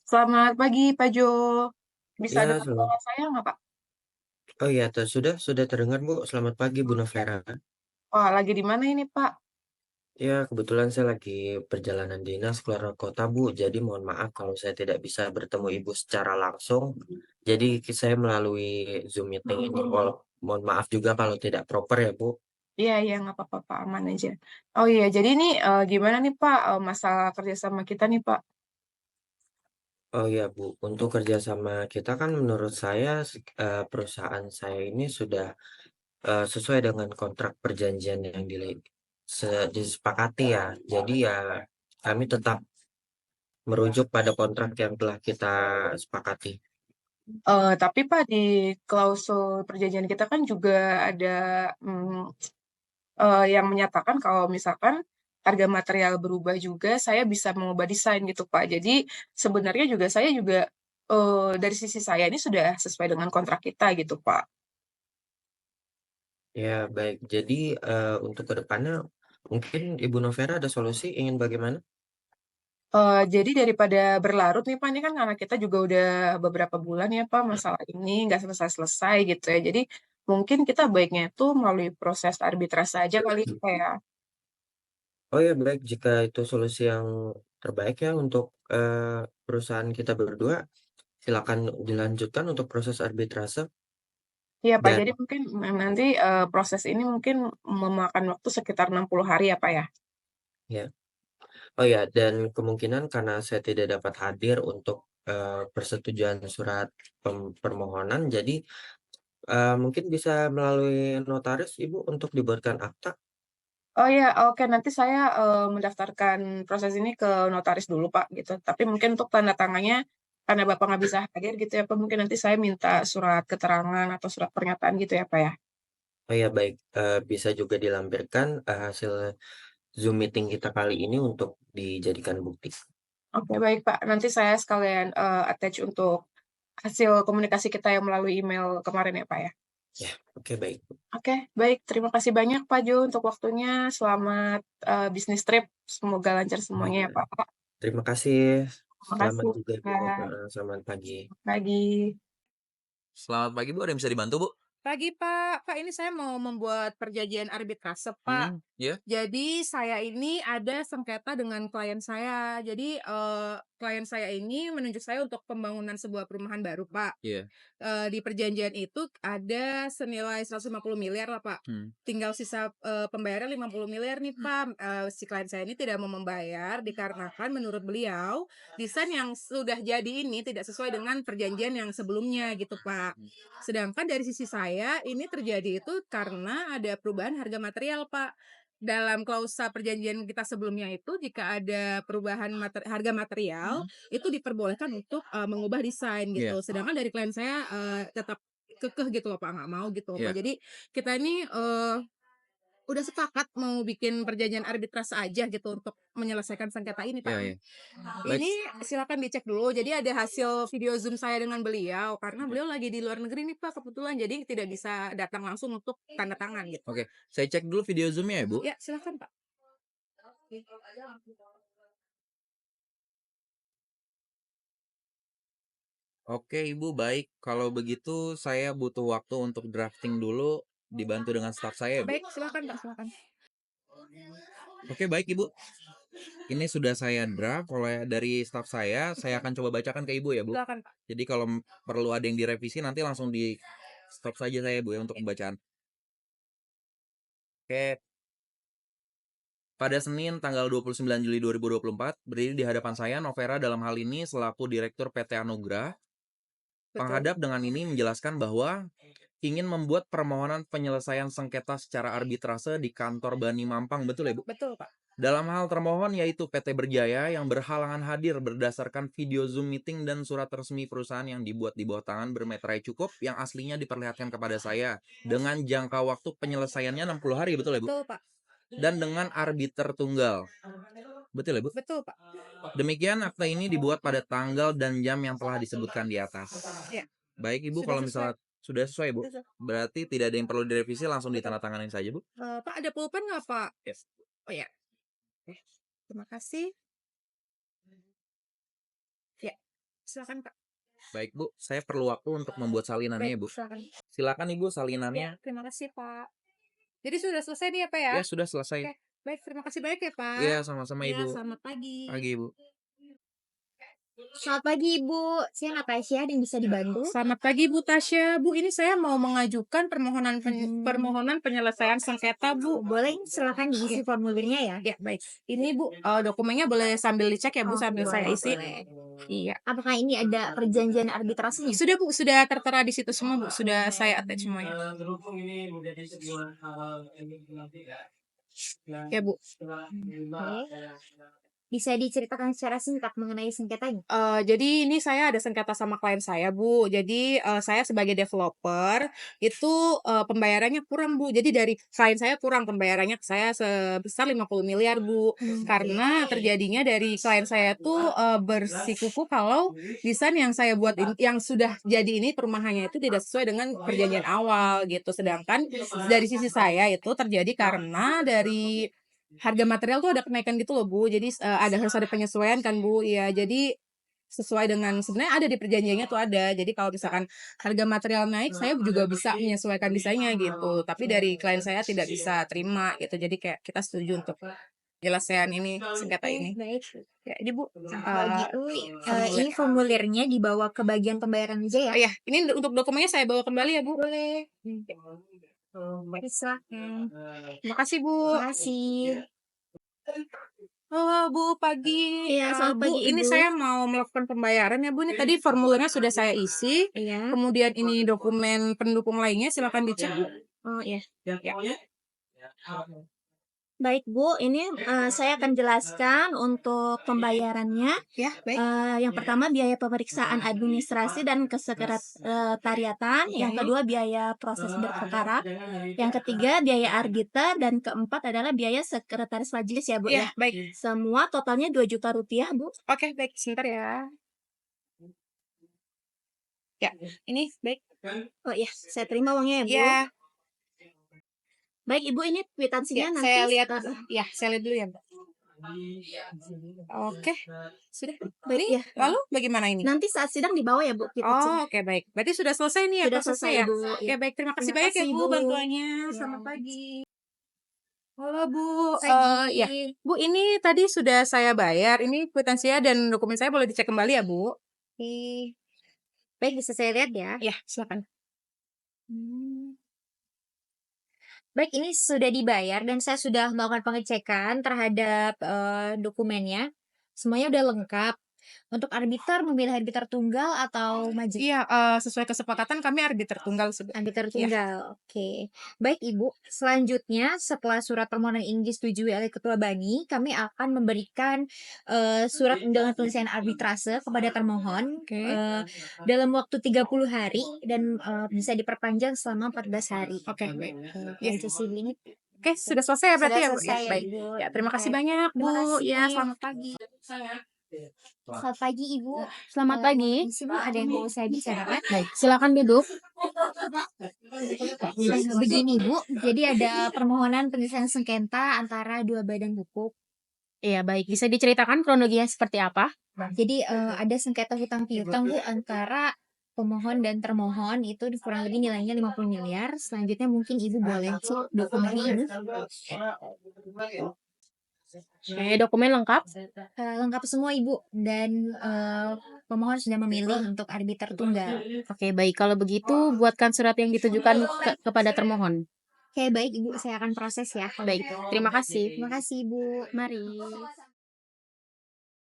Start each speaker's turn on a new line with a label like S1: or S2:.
S1: Selamat pagi, Pak Jo. Bisa
S2: Ya,
S1: dengar suara saya nggak, Pak?
S2: oh iya, sudah terdengar Bu. Selamat pagi Bu
S1: Oke.
S2: Novera.
S1: Wah, lagi di mana ini, Pak?
S2: Ya, kebetulan saya lagi perjalanan dinas keluar kota Bu. Jadi mohon maaf kalau saya tidak bisa bertemu Ibu secara langsung. Jadi saya melalui Zoom meeting ini. Mohon maaf juga kalau tidak proper ya Bu.
S1: Iya, iya, nggak apa-apa, Pak. Aman aja. Oh iya, jadi ini gimana nih, Pak, masalah kerjasama kita nih, Pak?
S2: Oh iya Bu, untuk kerjasama kita kan menurut saya perusahaan saya ini sudah sesuai dengan kontrak perjanjian yang disepakati ya. Jadi ya kami tetap merujuk pada kontrak yang telah kita sepakati.
S1: Tapi, Pak, di klausul perjanjian kita kan juga ada yang menyatakan kalau misalkan harga material berubah juga, saya bisa mengubah desain gitu, Pak. Jadi sebenarnya juga saya juga dari sisi saya ini sudah sesuai dengan kontrak kita gitu, Pak.
S2: Ya, baik. Jadi untuk kedepannya mungkin Ibu Novera ada solusi ingin bagaimana?
S1: Jadi daripada berlarut nih Pak, ini kan karena kita juga udah beberapa bulan ya Pak, masalah ini nggak selesai-selesai gitu ya. Jadi mungkin kita baiknya itu melalui proses arbitrase aja kali ya, Pak ya.
S2: Oh ya, baik. Jika itu solusi yang terbaik ya untuk perusahaan kita berdua, silakan dilanjutkan untuk proses arbitrase.
S1: Iya Pak,
S2: Dan
S1: jadi mungkin nanti proses ini mungkin memakan waktu sekitar 60 hari ya Pak ya.
S2: ya, oh ya, dan kemungkinan karena saya tidak dapat hadir untuk persetujuan surat permohonan, jadi mungkin bisa melalui notaris Ibu untuk dibuatkan akta.
S1: Oh iya, oke nanti saya mendaftarkan proses ini ke notaris dulu Pak gitu. Tapi mungkin untuk tanda tangannya, karena Bapak nggak bisa hadir gitu ya Pak, mungkin nanti saya minta surat keterangan atau surat pernyataan gitu ya Pak ya.
S2: Oh ya, baik. Bisa juga dilampirkan hasil Zoom meeting kita kali ini untuk dijadikan bukti.
S1: Oke, baik Pak. Nanti saya sekalian attach untuk hasil komunikasi kita yang melalui email kemarin ya Pak ya.
S2: Ya, oke, baik.
S1: Oke, baik. Terima kasih banyak Pak Jo untuk waktunya. Selamat bisnis trip. Semoga lancar semuanya ya
S2: Ya,
S1: Pak.
S2: terima kasih.
S1: Terima
S2: Selamat
S1: kasih
S2: juga Bu.
S1: Pak.
S2: Selamat pagi.
S1: Pagi.
S3: Selamat pagi Bu, ada yang bisa dibantu Bu?
S1: Pagi Pak, Pak ini saya mau membuat perjanjian arbitrase Pak.
S3: Ya,
S1: Jadi saya ini ada sengketa dengan klien saya. Jadi klien saya ini menunjuk saya untuk pembangunan sebuah perumahan baru Pak.
S3: iya.
S1: Di perjanjian itu ada senilai 150 miliar lah, Pak.
S3: Mmm,
S1: Tinggal sisa, pembayaran 50 miliar nih, Pak. Si klien saya ini tidak mau membayar dikarenakan menurut beliau, desain yang sudah jadi ini tidak sesuai dengan perjanjian yang sebelumnya gitu, Pak.
S3: mmm,
S1: Sedangkan dari sisi saya, ini terjadi itu karena ada perubahan harga material, Pak. Dalam klausa perjanjian kita sebelumnya itu jika ada perubahan harga material,
S3: mhm,
S1: itu diperbolehkan untuk, mengubah desain
S3: iya
S1: gitu. Sedangkan dari klien saya, tetap kekeh gitu loh, Pak, nggak mau gitu loh, Pak.
S3: iya
S1: Jadi kita ini, udah sepakat mau bikin perjanjian arbitrase aja gitu untuk menyelesaikan sengketa ini, Pak.
S3: iya iya. Baik,
S1: Ini silakan dicek dulu. Jadi ada hasil video Zoom saya dengan beliau, karena beliau lagi di luar negeri nih, Pak, kebetulan. Jadi tidak bisa datang langsung untuk tanda tangan gitu.
S3: oke. Saya cek dulu video Zoom-nya ya Bu.
S1: Ya, silakan, Pak.
S3: Oke Ibu, baik. Kalau begitu saya butuh waktu untuk drafting dulu, dibantu dengan staf saya ya Bu.
S1: Baik, silakan, Pak, silakan.
S3: Oke baik Ibu, ini sudah saya draft oleh dari staf saya akan coba bacakan ke Ibu ya Bu.
S1: Silakan, Pak.
S3: Jadi kalau perlu ada yang direvisi nanti langsung di stop saja saya Bu ya untuk pembacaan. Oke, pada Senin tanggal 29 Juli 2024, berdiri di hadapan saya Novera dalam hal ini selaku Direktur PT Anugrah.
S1: Betul.
S3: Penghadap dengan ini menjelaskan bahwa ingin membuat permohonan penyelesaian sengketa secara arbitrase di kantor Bani Mampang, betul ya Bu?
S1: Betul, Pak.
S3: Dalam hal termohon yaitu PT Berjaya yang berhalangan hadir berdasarkan video Zoom meeting dan surat resmi perusahaan yang dibuat di bawah tangan bermeterai cukup yang aslinya diperlihatkan kepada saya dengan jangka waktu penyelesaiannya 60 hari, betul ya Bu?
S1: Betul, Pak.
S3: Dan dengan arbiter tunggal. Betul ya Bu?
S1: Betul, Pak.
S3: Demikian akta ini dibuat pada tanggal dan jam yang telah disebutkan di atas.
S1: Iya,
S3: Baik Ibu,
S1: sudah
S3: kalau
S1: sesuai.
S3: misalnya sudah sesuai Bu,
S1: Betul.
S3: berarti tidak ada yang perlu direvisi langsung
S1: Betul.
S3: ditandatanganin saja Bu.
S1: Pak ada pulpen nggak, Pak?
S3: Yes.
S1: Oh ya, oke. Terima kasih. Ya. Silakan, Kak.
S3: Baik, Bu. Saya perlu waktu untuk membuat salinannya ya,
S1: Baik,
S3: Bu.
S1: silakan.
S3: Silakan Ibu
S1: Ya,
S3: salinannya.
S1: terima kasih, Pak. Jadi sudah selesai nih ya, Pak, ya?
S3: Ya, sudah selesai.
S1: Oke, baik, terima kasih banyak ya, Pak.
S3: Iya, sama-sama
S1: Ya,
S3: Ibu.
S1: selamat pagi.
S3: Pagi, Ibu.
S4: Selamat pagi Ibu, saya Natasha dan bisa dibantu?
S1: Selamat pagi, Bu Tasya. Bu, ini saya mau mengajukan permohonan permohonan penyelesaian sengketa, Bu.
S4: Boleh, silakan diisi formulirnya ya.
S1: Ya, baik. Ini, Bu, dokumennya boleh sambil dicek ya, Bu,
S4: Oh,
S1: sambil saya
S4: boleh,
S1: isi.
S4: boleh.
S1: Iya.
S4: Apakah ini ada perjanjian arbitrasinya?
S1: Sudah, Bu, sudah tertera di situ semua, Bu. Sudah saya attach semuanya. Ya, Bu.
S4: Oke. Bisa diceritakan secara singkat mengenai sengketanya?
S1: Jadi ini saya ada sengketa sama klien saya, Bu. Jadi, saya sebagai developer itu, pembayarannya kurang, Bu. Jadi dari klien saya kurang pembayarannya ke saya sebesar 50 miliar, Bu. Karena terjadinya dari klien saya tuh, bersikukuh kalau desain yang saya buat yang sudah jadi ini perumahannya itu tidak sesuai dengan perjanjian awal gitu. Sedangkan dari sisi saya itu terjadi karena dari harga material tuh ada kenaikan gitu loh, Bu. Jadi, harus ada penyesuaian kan, Bu. Iya, jadi sesuai dengan sebenarnya ada di perjanjiannya tuh ada. Jadi kalau misalkan harga material naik, saya juga bisa menyesuaikan desainnya gitu. Tapi dari klien saya tidak bisa terima gitu. Jadi kayak kita setuju untuk penyelesaian ini, sengketa ini.
S4: Baik.
S1: Ya, ini Bu,
S4: Kalau gitu,
S1: formulir.
S4: ini formulirnya dibawa ke bagian pembayaran aja ya?
S1: Oh ya, ini untuk dokumennya saya bawa kembali ya, Bu.
S4: Boleh. Baik, silakan.
S1: Terima kasih, Bu.
S4: Terima kasih.
S1: Halo Bu, pagi.
S4: Iya, selamat
S1: Bu,
S4: pagi,
S1: ini
S4: Ibu.
S1: saya mau melakukan pembayaran ya Bu. Ini tadi formulirnya sudah saya isi.
S4: Iya.
S1: Kemudian ini dokumen pendukung lainnya, silakan dicek.
S4: Oh iya.
S1: Ya.
S4: Baik Bu, ini saya akan jelaskan untuk pembayarannya.
S1: Ya, baik.
S4: Yang pertama biaya pemeriksaan administrasi dan kesekretariatan, yang kedua biaya proses berperkara, yang ketiga biaya arbiter, dan keempat adalah biaya sekretaris majelis ya Bu
S1: Ya,
S4: ya.
S1: baik.
S4: Semua totalnya 2 juta rupiah Bu.
S1: Oke, baik. Sebentar ya. Ya, ini baik.
S4: Oh iya, saya terima uangnya ya Bu.
S1: Ya,
S4: Baik Ibu, ini kwitansinya
S1: ya
S4: nanti
S1: saya lihat. Ya, saya lihat dulu ya, Mbak. Oke, sudah.
S4: Baik,
S1: Ini
S4: ya.
S1: lalu bagaimana ini?
S4: Nanti saat sidang dibawa ya Bu
S1: Oh,
S4: kwitansinya.
S1: oke, baik. Berarti sudah selesai nih ya
S4: Sudah
S1: prosesnya
S4: selesai
S1: ya?
S4: Bu.
S1: Oke, baik. Terima kasih
S4: Terima
S1: banyak ya
S4: kasih,
S1: Bu
S4: Bu.
S1: bantuannya.
S4: Ya.
S1: Selamat pagi. Halo Bu,
S4: Pagi.
S1: ya Bu, ini tadi sudah saya bayar. Ini kwitansinya dan dokumen saya boleh dicek kembali ya Bu?
S4: Oke. Baik, bisa saya lihat ya.
S1: Ya, silakan.
S4: Baik, ini sudah dibayar dan saya sudah melakukan pengecekan terhadap dokumennya. Semuanya udah lengkap. Untuk arbiter, memilih arbiter tunggal atau majelis?
S1: Iya, sesuai kesepakatan kami arbiter tunggal.
S4: Arbiter
S1: Iya.
S4: tunggal, oke. Baik Ibu, selanjutnya setelah surat permohonan ini disetujui oleh Ketua Bani, kami akan memberikan surat undangan penyelesaian arbitrase kepada termohon
S1: Oke.
S4: dalam waktu 30 hari dan bisa diperpanjang selama 14 hari.
S1: Oke, baik.
S4: Ya, itu sih ini.
S1: Oke, sudah selesai ya berarti ya Bu?
S4: Sudah selesai,
S1: Ya, baik.
S4: Ibu.
S1: Ya, terima kasih
S4: Oke.
S1: banyak Bu.
S4: Terima kasih.
S1: Ya, selamat pagi.
S4: Selamat pagi Ibu.
S1: Selamat pagi.
S4: Di sini ada yang mau saya bicarakan.
S1: Baik, silakan duduk.
S4: Begini Bu, jadi ada permohonan penyelesaian sengketa antara dua badan hukum.
S1: Iya, baik. Bisa diceritakan kronologinya seperti apa?
S4: Jadi ada sengketa hutang piutang Bu antara pemohon dan termohon, itu kurang lebih nilainya 50 miliar. Selanjutnya mungkin Ibu boleh cek dokumen ini.
S1: Oke, dokumen lengkap.
S4: Lengkap semua Ibu, dan pemohon sudah memilih untuk arbiter tunggal.
S1: Oke, baik. Kalau begitu, buatkan surat yang ditujukan kepada termohon.
S4: Oke, baik Ibu, saya akan proses ya.
S1: Baik, terima kasih.
S4: Terima kasih Ibu, mari.